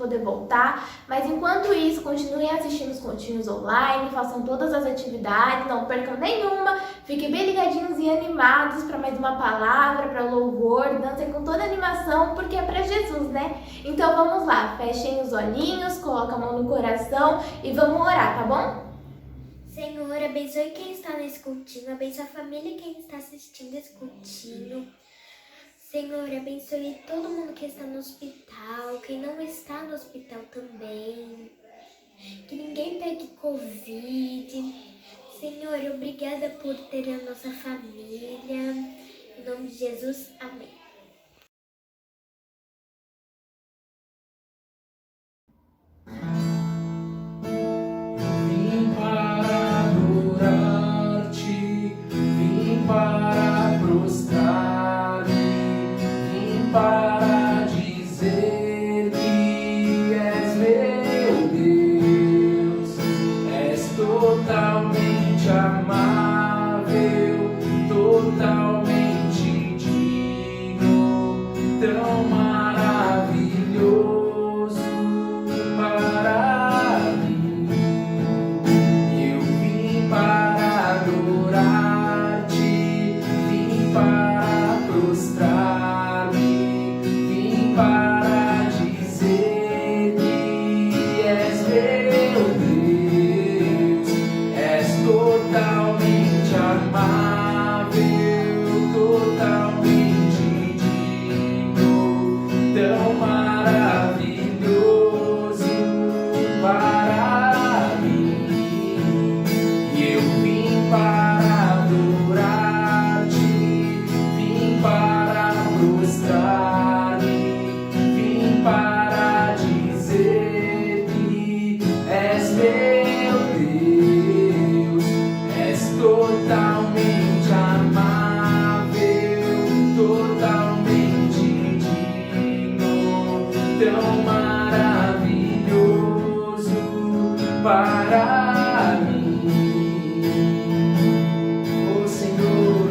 poder voltar. Mas enquanto isso, continuem assistindo os continhos online, façam todas as atividades, não percam nenhuma. Fiquem bem ligadinhos e animados para mais uma palavra, para louvor, dancem com toda a animação, porque é para Jesus, né? Então vamos lá, fechem os olhinhos, coloquem a mão no coração e vamos orar, tá bom? Senhor, abençoe quem está nesse cultinho, abençoe a família quem está assistindo esse cultinho. Senhor, abençoe todo mundo que está no hospital, quem não está no hospital também. Que ninguém pegue Covid. Senhor, obrigada por ter a nossa família. Em nome de Jesus, amém. Para dizer que és meu Deus, és totalmente amável, totalmente digno, tão maravilhoso para mim. Eu vim para adorar-te, vim para prostrar. Para dizer que és meu Deus, és totalmente amável, totalmente digno, tão maravilhoso para mim. E eu vim para adorar-te, vim para prostrar. Para dizer que és meu Deus, és totalmente amável, totalmente digno, tão maravilhoso para mim. Oh Senhor,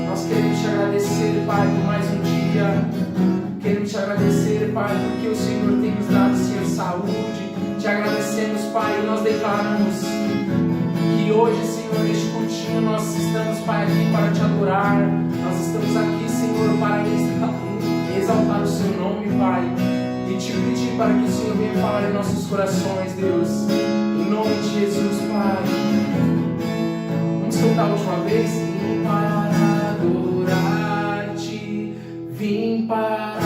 nós queremos te agradecer, Pai, por mais um dia. Queremos te agradecer, Pai, porque o Senhor tem nos dado, Senhor, saúde. Te agradecemos, Pai, e nós declaramos que hoje, Senhor, neste cultinho, nós estamos, Pai, aqui para te adorar. Nós estamos aqui, Senhor, para exaltar o seu nome, Pai, e te pedir para que o Senhor venha falar em nossos corações, Deus. Em nome de Jesus, Pai. Vamos cantar a última vez? Vim para adorar-te, vim para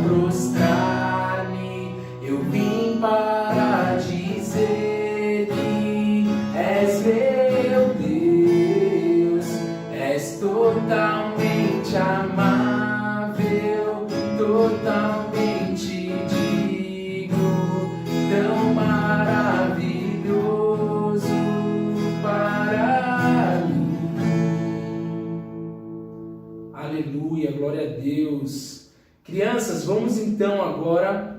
prostrar-me, eu vim para dizer que és meu Deus, és totalmente amável, totalmente digno, tão maravilhoso para mim. Aleluia, glória a Deus. Crianças, vamos então agora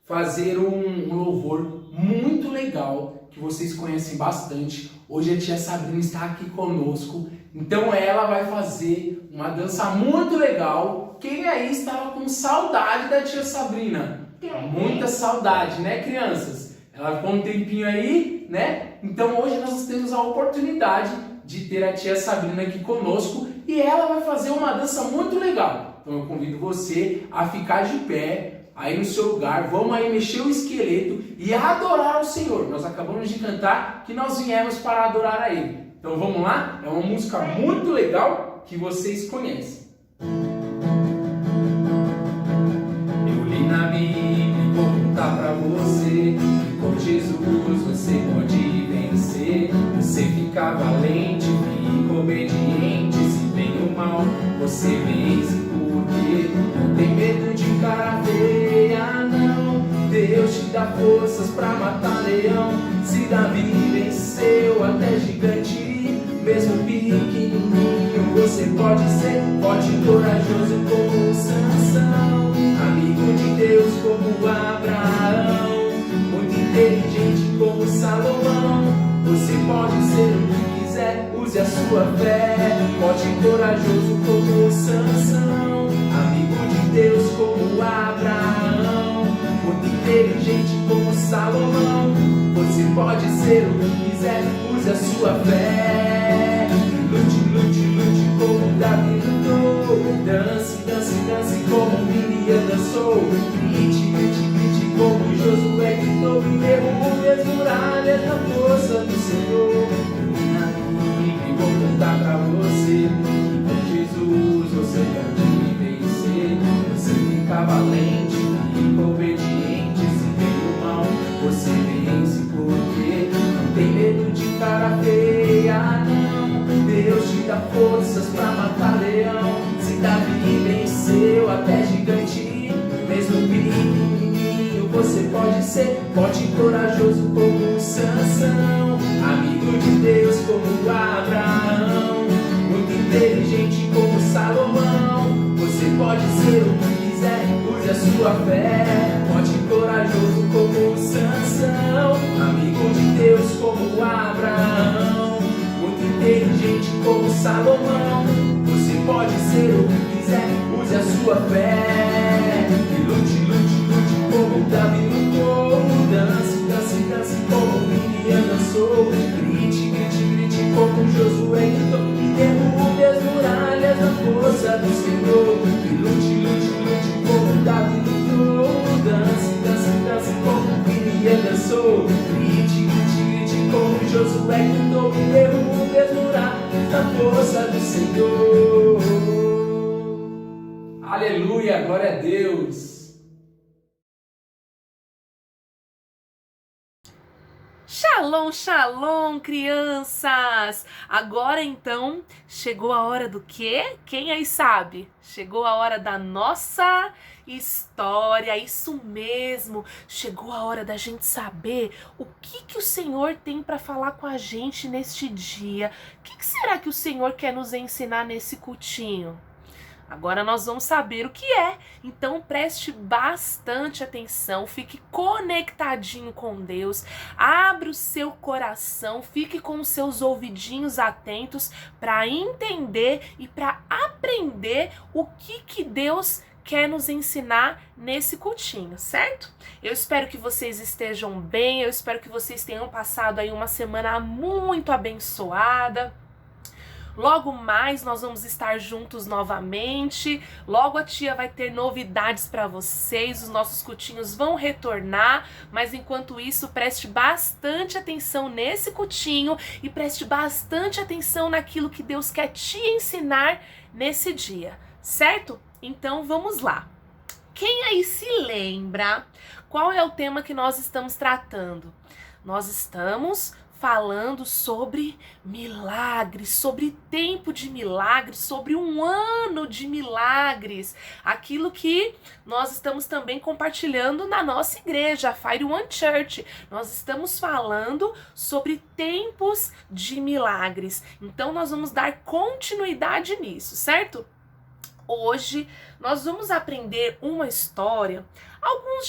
fazer um louvor muito legal, que vocês conhecem bastante. Hoje a tia Sabrina está aqui conosco, então ela vai fazer uma dança muito legal. Quem aí estava com saudade da tia Sabrina? Muita saudade, né, crianças? Ela ficou um tempinho aí, né? Então hoje nós temos a oportunidade de ter a tia Sabrina aqui conosco e ela vai fazer uma dança muito legal. Então eu convido você a ficar de pé aí no seu lugar, vamos aí mexer o esqueleto e adorar o Senhor. Nós acabamos de cantar que nós viemos para adorar a Ele. Então vamos lá? É uma música muito legal que vocês conhecem. Eu li na Bíblia e vou contar pra você que com Jesus você pode vencer. Você fica valente, fica obediente, se vem o mal você vence. Porque não tem medo de cara feia, não. Deus te dá forças pra matar leão. Se Davi venceu até gigante, mesmo pequenininho você pode ser forte e corajoso como Sansão, amigo de Deus como Abraão, muito inteligente como Salomão. Você pode ser o que quiser, use a sua fé, forte e corajoso como Sansão, amigo de Deus como Abraão, Salomão. Você pode ser o que quiser, use a sua fé. Lute, lute, lute como Davi lutou. Dance, dance, dance como Miriam dançou. Grite, grite, grite como Josué gritou. E derrube as muralhas na força do Senhor. E vou contar pra você que com Jesus você pode vencer. Você fica valente, fica obediente. Se vem o mal, você vence porque não tem medo de cara feia, não. Deus te dá forças pra matar leão. Se Davi venceu até gigante, mesmo pequenininho você pode ser forte e corajoso como Sansão, amigo de Deus como Abraão, muito inteligente como Salomão. Você pode ser o que quiser, use a sua fé, forte e corajoso como Sansão, amigo de Deus como Abraão, muito inteligente como Salomão. Você pode ser o que quiser, use a sua fé. E lute, lute, lute como Davi lutou. Dance, dance, dance como Miriam dançou. Grite, grite, grite como Josué gritou. E derrube as muralhas na força do Senhor. E lute, lute, lute como Davi lutou. Dance, dance, dance como Miriam dançou. Grite, grite, grite como Josué gritou. E derrube as muralhas na força do Senhor. Aleluia, glória a Deus. Shalom, shalom, crianças! Agora então, chegou a hora do quê? Quem aí sabe? Chegou a hora da nossa história, isso mesmo! Chegou a hora da gente saber o que o Senhor tem para falar com a gente neste dia. O que será que o Senhor quer nos ensinar nesse cultinho? Agora nós vamos saber o que é, então preste bastante atenção, fique conectadinho com Deus, abra o seu coração, fique com os seus ouvidinhos atentos para entender e para aprender o que Deus quer nos ensinar nesse cultinho, certo? Eu espero que vocês estejam bem, eu espero que vocês tenham passado aí uma semana muito abençoada. Logo mais nós vamos estar juntos novamente, logo a tia vai ter novidades para vocês, os nossos cultinhos vão retornar, mas enquanto isso preste bastante atenção nesse cultinho e preste bastante atenção naquilo que Deus quer te ensinar nesse dia, certo? Então vamos lá. Quem aí se lembra qual é o tema que nós estamos tratando? Nós estamos falando sobre milagres, sobre tempo de milagres, sobre um ano de milagres, aquilo que nós estamos também compartilhando na nossa igreja, a Fire One Church. Nós estamos falando sobre tempos de milagres, então nós vamos dar continuidade nisso, certo? Hoje nós vamos aprender uma história. Alguns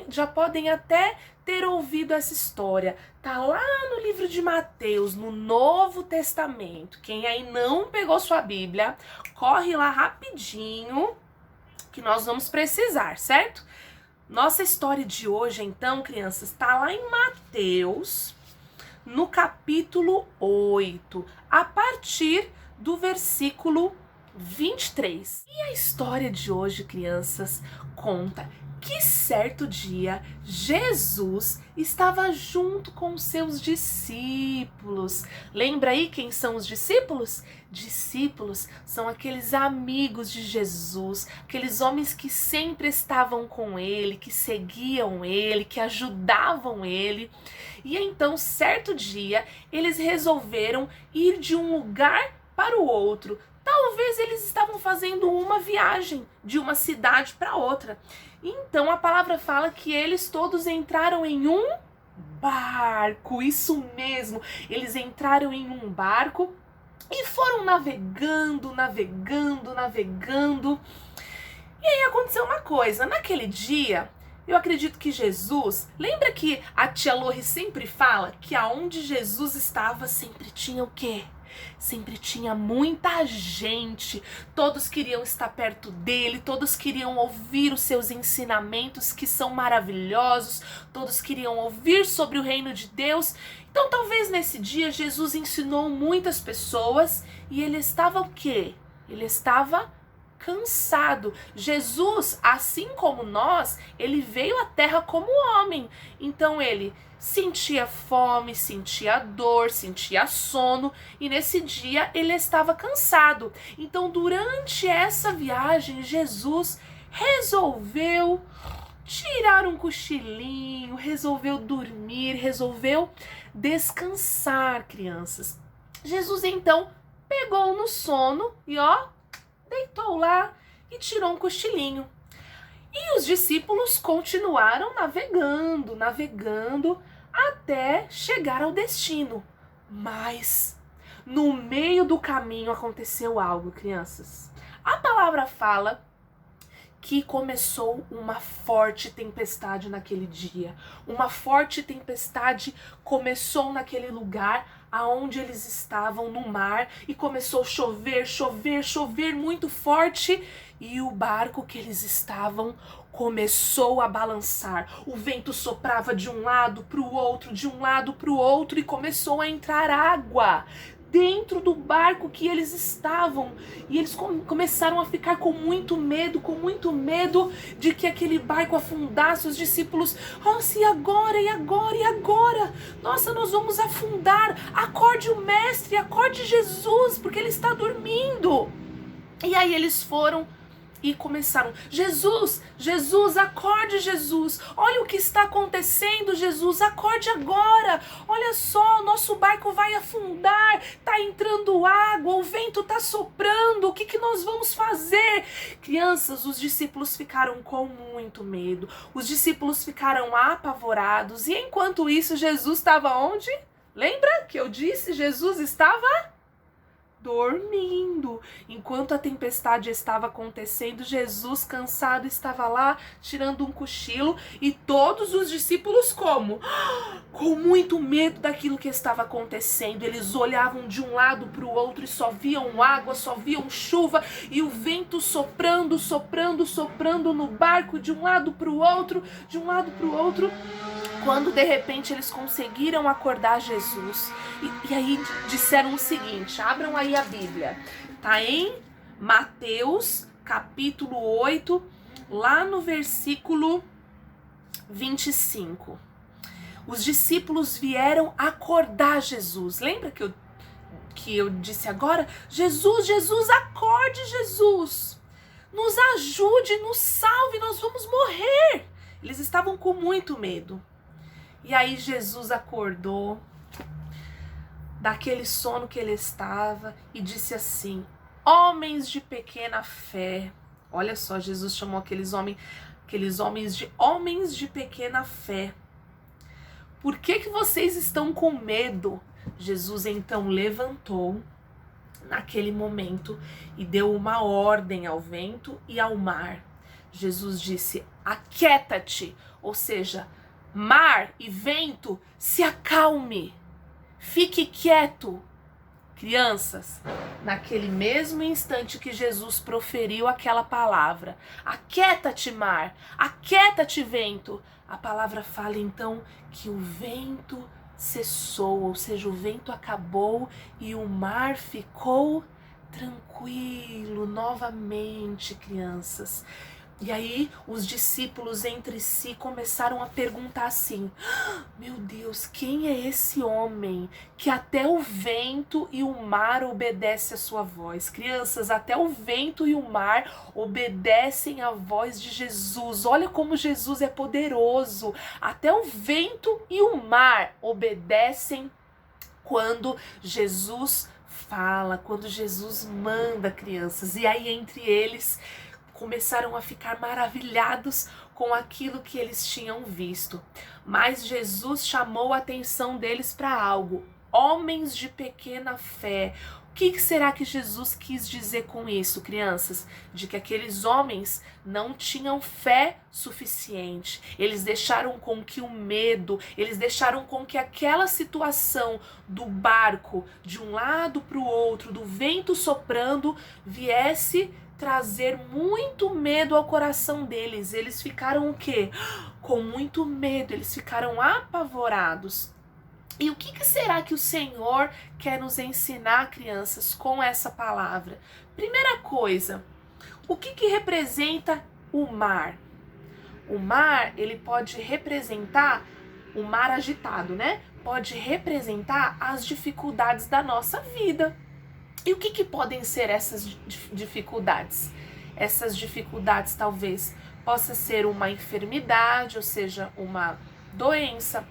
já podem até ter ouvido essa história. Tá lá no livro de Mateus, no Novo Testamento. Quem aí não pegou sua Bíblia, corre lá rapidinho que nós vamos precisar, certo? Nossa história de hoje, então, crianças, tá lá em Mateus, no capítulo 8, a partir do versículo 23. E a história de hoje, crianças, conta que certo dia Jesus estava junto com seus discípulos. Lembra aí quem são os discípulos? Discípulos são aqueles amigos de Jesus, aqueles homens que sempre estavam com ele, que seguiam ele, que ajudavam ele. E então, certo dia, eles resolveram ir de um lugar para o outro. Talvez eles estavam fazendo uma viagem de uma cidade para outra. Então a palavra fala que eles todos entraram em um barco. Isso mesmo, eles entraram em um barco e foram navegando. E aí aconteceu uma coisa, naquele dia, eu acredito que Jesus, lembra que a tia Lori sempre fala que aonde Jesus estava sempre tinha o quê? Sempre tinha muita gente, todos queriam estar perto dele, todos queriam ouvir os seus ensinamentos que são maravilhosos, todos queriam ouvir sobre o reino de Deus. Então talvez nesse dia Jesus ensinou muitas pessoas e ele estava o quê? Ele estava cansado. Jesus, assim como nós, ele veio à terra como homem. Então ele sentia fome, sentia dor, sentia sono e nesse dia ele estava cansado. Então durante essa viagem Jesus resolveu tirar um cochilinho, resolveu dormir, resolveu descansar, crianças. Jesus então pegou no sono e deitou lá e tirou um cochilinho. E os discípulos continuaram navegando até chegar ao destino. Mas no meio do caminho aconteceu algo, crianças. A palavra fala que começou uma forte tempestade naquele dia. Uma forte tempestade começou naquele lugar aonde eles estavam no mar e começou a chover muito forte e o barco que eles estavam começou a balançar. O vento soprava de um lado para o outro, de um lado para o outro e começou a entrar água dentro do barco que eles estavam. E eles começaram a ficar com muito medo de que aquele barco afundasse. Os discípulos, nossa, e agora? Nossa, nós vamos afundar. Acorde o mestre, acorde Jesus, porque ele está dormindo. E aí eles foram e começaram, Jesus, acorde, Jesus, olha o que está acontecendo, Jesus, acorde agora, olha só, nosso barco vai afundar, tá entrando água, o vento tá soprando, o que nós vamos fazer? Crianças, os discípulos ficaram com muito medo, os discípulos ficaram apavorados, e enquanto isso, Jesus estava onde? Lembra que eu disse? Jesus estava dormindo. Enquanto a tempestade estava acontecendo, Jesus, cansado, estava lá tirando um cochilo e todos os discípulos como? Com muito medo daquilo que estava acontecendo. Eles olhavam de um lado para o outro e só viam água, só viam chuva e o vento soprando no barco de um lado para o outro, quando de repente eles conseguiram acordar Jesus. E aí disseram o seguinte, abram aí a Bíblia, tá em Mateus capítulo 8, lá no versículo 25. Os discípulos vieram acordar Jesus. Lembra que eu disse agora? Jesus, acorde, Jesus. Nos ajude, nos salve, nós vamos morrer. Eles estavam com muito medo. E aí Jesus acordou daquele sono que ele estava e disse assim, homens de pequena fé. Olha só, Jesus chamou aqueles homens de homens de pequena fé. Por que vocês estão com medo? Jesus então levantou naquele momento e deu uma ordem ao vento e ao mar. Jesus disse, aquieta-te, ou seja, mar e vento, se acalme, fique quieto. Crianças, naquele mesmo instante que Jesus proferiu aquela palavra, aquieta-te mar, aquieta-te vento, a palavra fala então que o vento cessou, ou seja, o vento acabou e o mar ficou tranquilo novamente, crianças. E aí os discípulos entre si começaram a perguntar assim, meu Deus, quem é esse homem que até o vento e o mar obedecem a sua voz? Crianças, até o vento e o mar obedecem a voz de Jesus. Olha como Jesus é poderoso. Até o vento e o mar obedecem quando Jesus fala, quando Jesus manda, crianças. E aí entre eles começaram a ficar maravilhados com aquilo que eles tinham visto. Mas Jesus chamou a atenção deles para algo. Homens de pequena fé, O que será que Jesus quis dizer com isso, crianças? De que aqueles homens não tinham fé suficiente. Eles deixaram com que o medo, eles deixaram com que aquela situação do barco de um lado para o outro, do vento soprando, viesse trazer muito medo ao coração deles. Eles ficaram o quê? Com muito medo, eles ficaram apavorados. E o que será que o Senhor quer nos ensinar, crianças, com essa palavra? Primeira coisa, o que representa o mar? O mar, ele pode representar o mar agitado, né? Pode representar as dificuldades da nossa vida. E o que podem ser essas dificuldades? Essas dificuldades talvez possa ser uma enfermidade, ou seja, uma doença.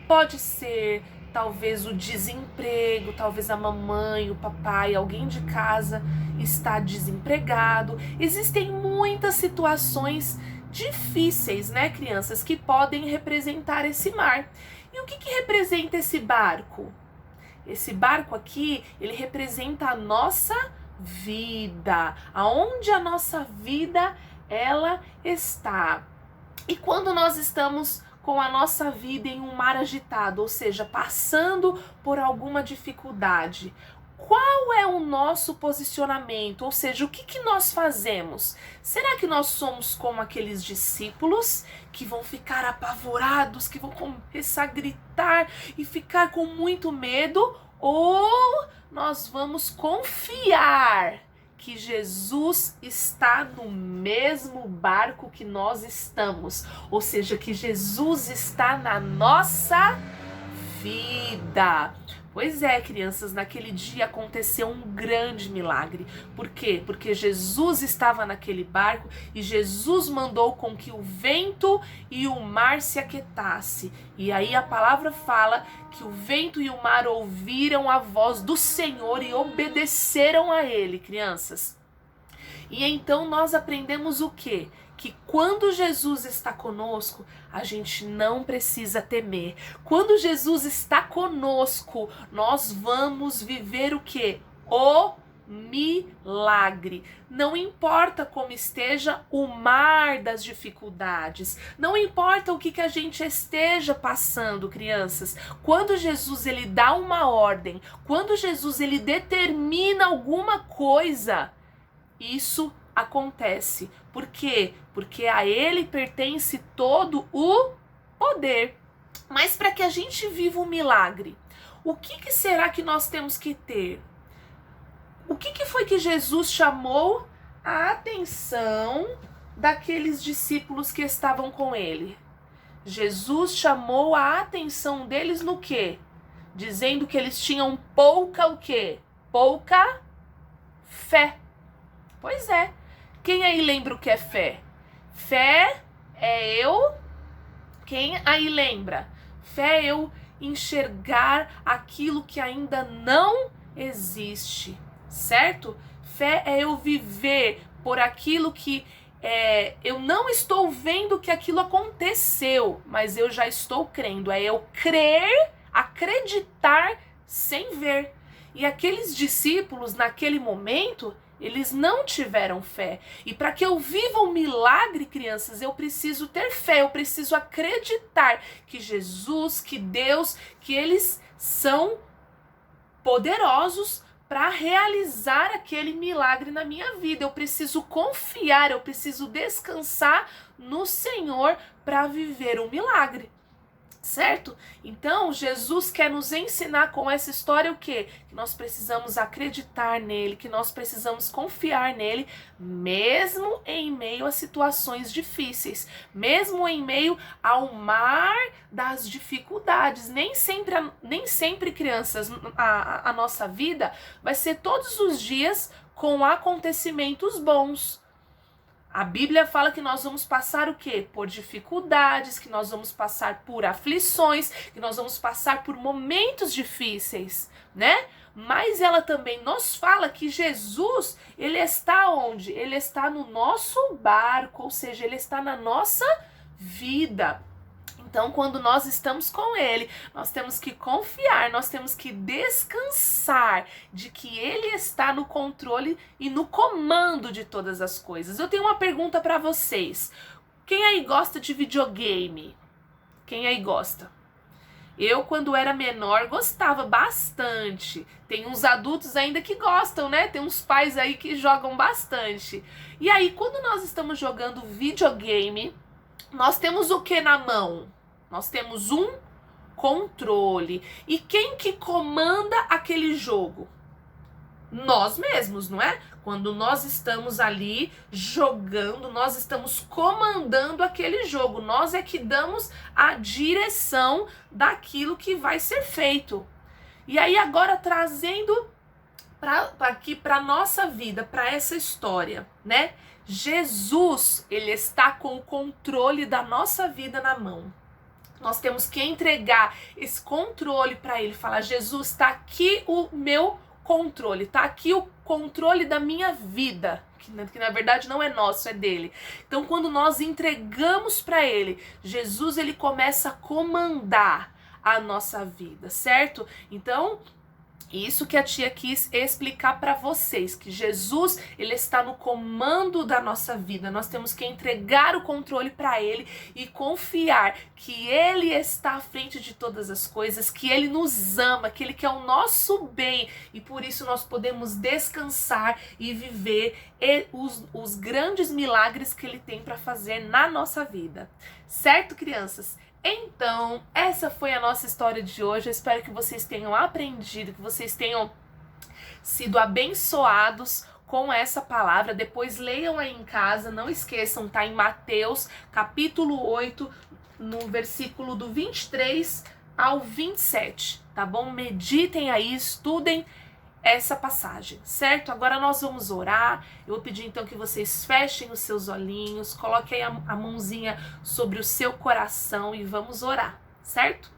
Pode ser talvez o desemprego, talvez a mamãe, o papai, alguém de casa está desempregado. Existem muitas situações difíceis, né, crianças, que podem representar esse mar. E o que representa esse barco? Esse barco aqui, ele representa a nossa vida, aonde a nossa vida ela está. E quando nós estamos com a nossa vida em um mar agitado, ou seja, passando por alguma dificuldade, qual é o nosso posicionamento? Ou seja, o que nós fazemos? Será que nós somos como aqueles discípulos que vão ficar apavorados, que vão começar a gritar e ficar com muito medo? Ou nós vamos confiar que Jesus está no mesmo barco que nós estamos, ou seja, que Jesus está na nossa vida? Pois é, crianças, naquele dia aconteceu um grande milagre. Por quê? Porque Jesus estava naquele barco e Jesus mandou com que o vento e o mar se aquietasse. E aí a palavra fala que o vento e o mar ouviram a voz do Senhor e obedeceram a Ele, crianças. E então nós aprendemos o quê? Que quando Jesus está conosco, a gente não precisa temer. Quando Jesus está conosco, nós vamos viver o quê? O milagre. Não importa como esteja o mar das dificuldades, não importa o que a gente esteja passando, crianças. Quando Jesus ele dá uma ordem, quando Jesus ele determina alguma coisa, isso acontece. Por quê? Porque a Ele pertence todo o poder. Mas para que a gente viva um milagre, o que será que nós temos que ter? O que foi que Jesus chamou a atenção daqueles discípulos que estavam com Ele? Jesus chamou a atenção deles no quê? Dizendo que eles tinham pouca o quê? Pouca fé. Pois é. Quem aí lembra o que é fé? Fé é eu... Quem aí lembra? Fé é eu enxergar aquilo que ainda não existe, certo? Fé é eu viver por aquilo que eu não estou vendo que aquilo aconteceu, mas eu já estou crendo. É eu crer, acreditar sem ver. E aqueles discípulos, naquele momento, eles não tiveram fé. E para que eu viva um milagre, crianças, eu preciso ter fé, eu preciso acreditar que Jesus, que Deus, que eles são poderosos para realizar aquele milagre na minha vida. Eu preciso confiar, eu preciso descansar no Senhor para viver um milagre. Certo? Então, Jesus quer nos ensinar com essa história o quê? Que nós precisamos acreditar nele, que nós precisamos confiar nele, mesmo em meio a situações difíceis, mesmo em meio ao mar das dificuldades. Nem sempre, crianças, a nossa vida vai ser todos os dias com acontecimentos bons. A Bíblia fala que nós vamos passar o quê? Por dificuldades, que nós vamos passar por aflições, que nós vamos passar por momentos difíceis, né? Mas ela também nos fala que Jesus, ele está onde? Ele está no nosso barco, ou seja, ele está na nossa vida. Então, quando nós estamos com Ele, nós temos que confiar, nós temos que descansar de que Ele está no controle e no comando de todas as coisas. Eu tenho uma pergunta para vocês. Quem aí gosta de videogame? Quem aí gosta? Eu, quando era menor, gostava bastante. Tem uns adultos ainda que gostam, né? Tem uns pais aí que jogam bastante. E aí, quando nós estamos jogando videogame, nós temos o que na mão? Nós temos um controle. E quem que comanda aquele jogo? Nós mesmos, não é? Quando nós estamos ali jogando, nós estamos comandando aquele jogo. Nós é que damos a direção daquilo que vai ser feito. E aí agora trazendo aqui para nossa vida, para essa história, né? Jesus, ele está com o controle da nossa vida na mão. Nós temos que entregar esse controle para ele, falar: Jesus, está aqui o meu controle, está aqui o controle da minha vida, que na verdade não é nosso, é dele. Então, quando nós entregamos para ele, Jesus, ele começa a comandar a nossa vida, certo? Então, isso que a tia quis explicar para vocês, que Jesus, ele está no comando da nossa vida. Nós temos que entregar o controle para ele e confiar que ele está à frente de todas as coisas, que ele nos ama, que ele quer o nosso bem, e por isso nós podemos descansar e viver os grandes milagres que ele tem para fazer na nossa vida. Certo, crianças? Então, essa foi a nossa história de hoje. Eu espero que vocês tenham aprendido, que vocês tenham sido abençoados com essa palavra. Depois leiam aí em casa, não esqueçam, tá em Mateus, capítulo 8, no versículo do 23 ao 27, tá bom? Meditem aí, estudem essa passagem, certo? Agora nós vamos orar. Eu vou pedir então que vocês fechem os seus olhinhos, coloquem a mãozinha sobre o seu coração e vamos orar, certo?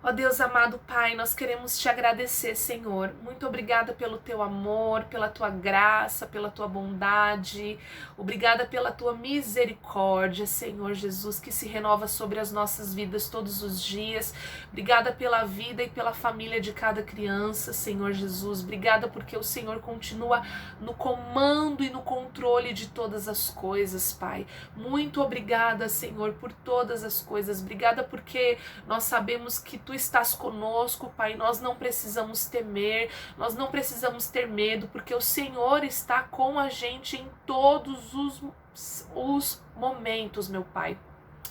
Ó Deus amado Pai, nós queremos te agradecer, Senhor. Muito obrigada pelo teu amor, pela tua graça, pela tua bondade. Obrigada pela tua misericórdia, Senhor Jesus, que se renova sobre as nossas vidas todos os dias. Obrigada pela vida e pela família de cada criança, Senhor Jesus. Obrigada porque o Senhor continua no comando e no controle de todas as coisas, Pai. Muito obrigada, Senhor, por todas as coisas. Obrigada porque nós sabemos que tu estás conosco, Pai. Nós não precisamos temer, nós não precisamos ter medo, porque o Senhor está com a gente em todos os momentos, meu Pai.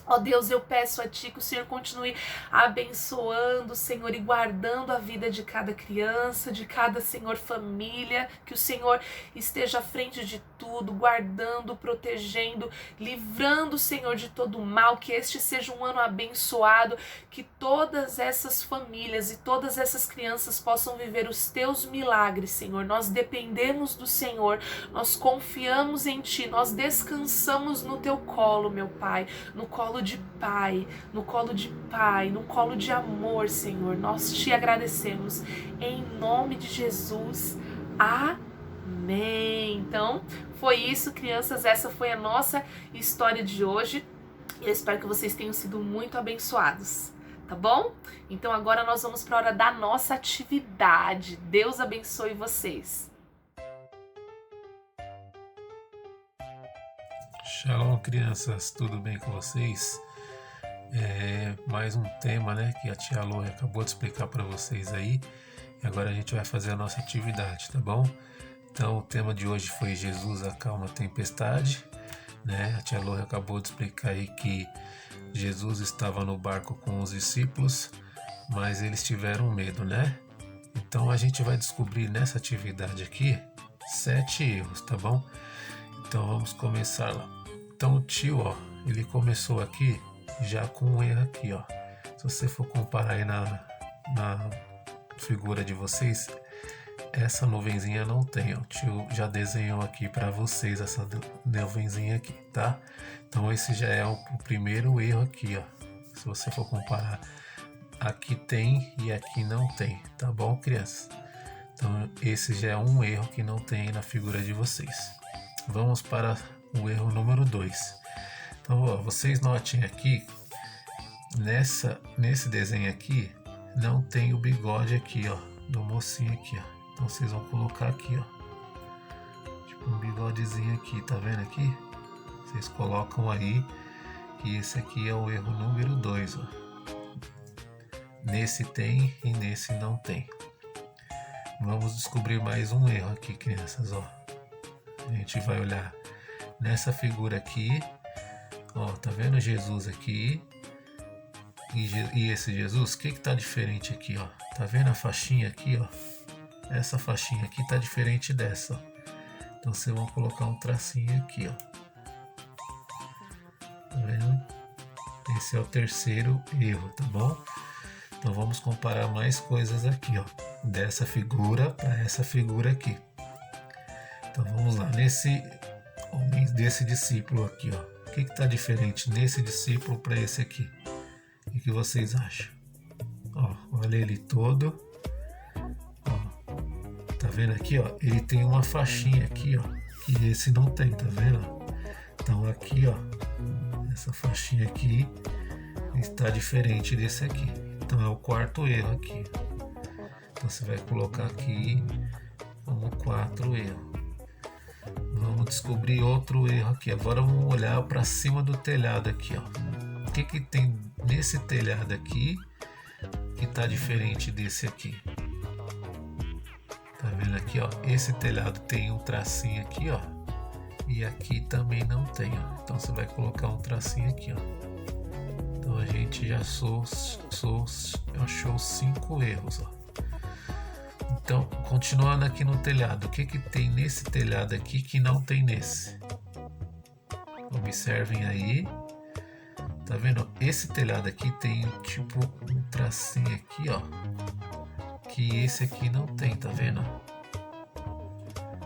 Ó Deus, eu peço a Ti que o Senhor continue abençoando, Senhor, e guardando a vida de cada criança, de cada, Senhor, família, que o Senhor esteja à frente de tudo, guardando, protegendo, livrando, Senhor, de todo o mal, que este seja um ano abençoado, que todas essas famílias e todas essas crianças possam viver os Teus milagres, Senhor. Nós dependemos do Senhor, nós confiamos em Ti, nós descansamos no Teu colo, meu Pai, no colo de Pai, no colo de Pai, no colo de amor, Senhor. Nós te agradecemos em nome de Jesus. Amém. Então, foi isso, crianças. Essa foi a nossa história de hoje. Eu espero que vocês tenham sido muito abençoados, tá bom? Então, agora nós vamos para a hora da nossa atividade. Deus abençoe vocês. Shalom, crianças, tudo bem com vocês? Mais um tema, né, que a tia Lô acabou de explicar para vocês aí. E agora a gente vai fazer a nossa atividade, tá bom? Então o tema de hoje foi Jesus acalma a tempestade, né? A tia Lô acabou de explicar aí que Jesus estava no barco com os discípulos, mas eles tiveram medo, né? Então a gente vai descobrir nessa atividade aqui 7 erros, tá bom? Então vamos começar lá. Então o tio, ó, ele começou aqui já com um erro aqui, ó. Se você for comparar aí na figura de vocês, essa nuvenzinha não tem, ó. O tio já desenhou aqui para vocês essa nuvenzinha aqui, tá? Então esse já é o primeiro erro aqui, ó. Se você for comparar, aqui tem e aqui não tem, tá bom, crianças? Então esse já é um erro que não tem na figura de vocês. Vamos para o erro número 2. Então, ó, vocês notem aqui nesse desenho aqui, não tem o bigode aqui, ó, do mocinho aqui, ó. Então vocês vão colocar aqui, ó, tipo um bigodezinho aqui, tá vendo aqui? Vocês colocam aí que esse aqui é o erro número 2, ó. Nesse tem e nesse não tem. Vamos descobrir mais um erro aqui, crianças, ó. A gente vai olhar nessa figura aqui, ó, tá vendo Jesus aqui? E esse Jesus, o que tá diferente aqui, ó? Tá vendo a faixinha aqui, ó? Essa faixinha aqui tá diferente dessa, ó. Então vocês vão colocar um tracinho aqui, ó. Tá vendo? Esse é o terceiro erro, tá bom? Então vamos comparar mais coisas aqui, ó. Dessa figura para essa figura aqui. Então vamos lá. Desse discípulo aqui, ó. O que tá diferente nesse discípulo para esse aqui? O que vocês acham? Ó, olha ele todo. Ó, tá vendo aqui, ó? Ele tem uma faixinha aqui, ó, que esse não tem, tá vendo? Então aqui, ó, essa faixinha aqui está diferente desse aqui. Então é o quarto erro aqui. Então você vai colocar aqui como 4 erro. Vamos descobrir outro erro aqui. Agora vamos olhar para cima do telhado aqui, ó. O que tem nesse telhado aqui que tá diferente desse aqui? Tá vendo aqui, ó? Esse telhado tem um tracinho aqui, ó. E aqui também não tem, ó. Então você vai colocar um tracinho aqui, ó. Então a gente já achou 5 erros, ó. Então, continuando aqui no telhado, o que tem nesse telhado aqui que não tem nesse? Observem aí. Tá vendo? Esse telhado aqui tem tipo um tracinho aqui, ó, que esse aqui não tem, tá vendo?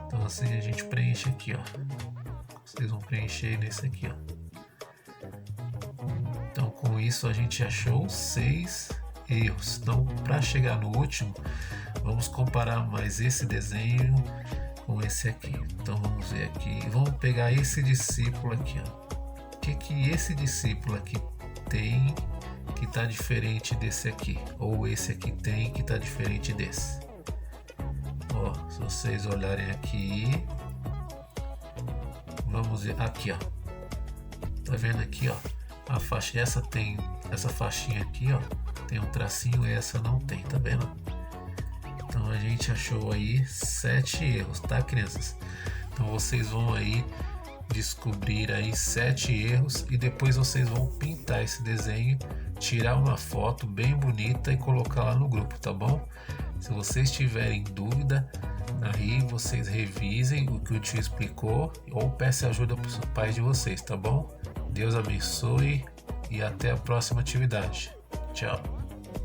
Então assim a gente preenche aqui, ó. Vocês vão preencher nesse aqui, ó. Então com isso a gente achou 6 erros. Então para chegar no último, vamos comparar mais esse desenho com esse aqui. Então vamos ver aqui. Vamos pegar esse discípulo aqui, ó. O que esse discípulo aqui tem que está diferente desse aqui? Ou esse aqui tem que está diferente desse? Ó, se vocês olharem aqui, vamos ver aqui, ó. Tá vendo aqui, ó? A faixa, essa tem essa faixinha aqui, ó, tem um tracinho, essa não tem, tá vendo? Então a gente achou aí 7 erros, tá, crianças? Então vocês vão aí descobrir aí 7 erros e depois vocês vão pintar esse desenho, tirar uma foto bem bonita e colocar lá no grupo, tá bom? Se vocês tiverem dúvida, aí vocês revisem o que o tio explicou ou peçam ajuda para os pais de vocês, tá bom? Deus abençoe e até a próxima atividade. Tchau!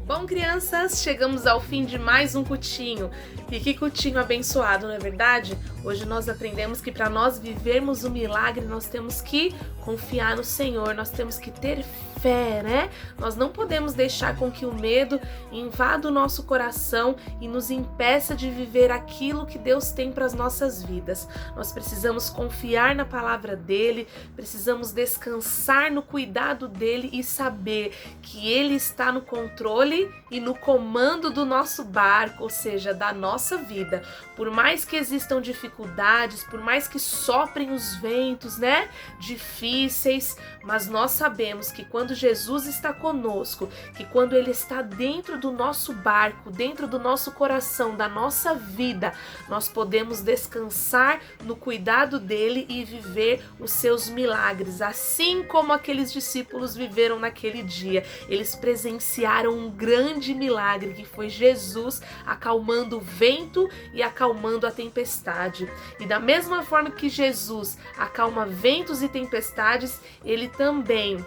Bom, crianças, chegamos ao fim de mais um cutinho. E que cutinho abençoado, não é verdade? Hoje nós aprendemos que para nós vivermos o milagre, nós temos que confiar no Senhor, nós temos que ter fé, né? Nós não podemos deixar com que o medo invada o nosso coração e nos impeça de viver aquilo que Deus tem para as nossas vidas. Nós precisamos confiar na palavra dele, precisamos descansar no cuidado dele e saber que ele está no controle e no comando do nosso barco, ou seja, da nossa vida. Por mais que existam dificuldades, por mais que soprem os ventos, né, difíceis, mas nós sabemos que quando Jesus está conosco, que quando ele está dentro do nosso barco, dentro do nosso coração, da nossa vida, nós podemos descansar no cuidado dele e viver os seus milagres, assim como aqueles discípulos viveram naquele dia. Eles presenciaram um grande milagre que foi Jesus acalmando o vento e acalmando a tempestade. E da mesma forma que Jesus acalma ventos e tempestades, ele também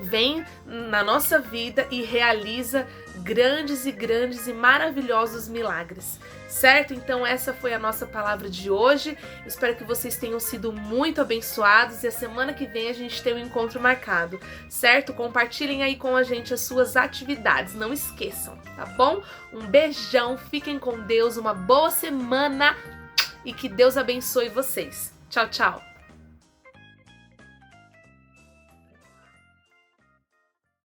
vem na nossa vida e realiza grandes e maravilhosos milagres, certo? Então essa foi a nossa palavra de hoje. Espero que vocês tenham sido muito abençoados e a semana que vem a gente tem um encontro marcado, certo? Compartilhem aí com a gente as suas atividades, não esqueçam, tá bom? Um beijão, fiquem com Deus, uma boa semana e que Deus abençoe vocês. Tchau, tchau!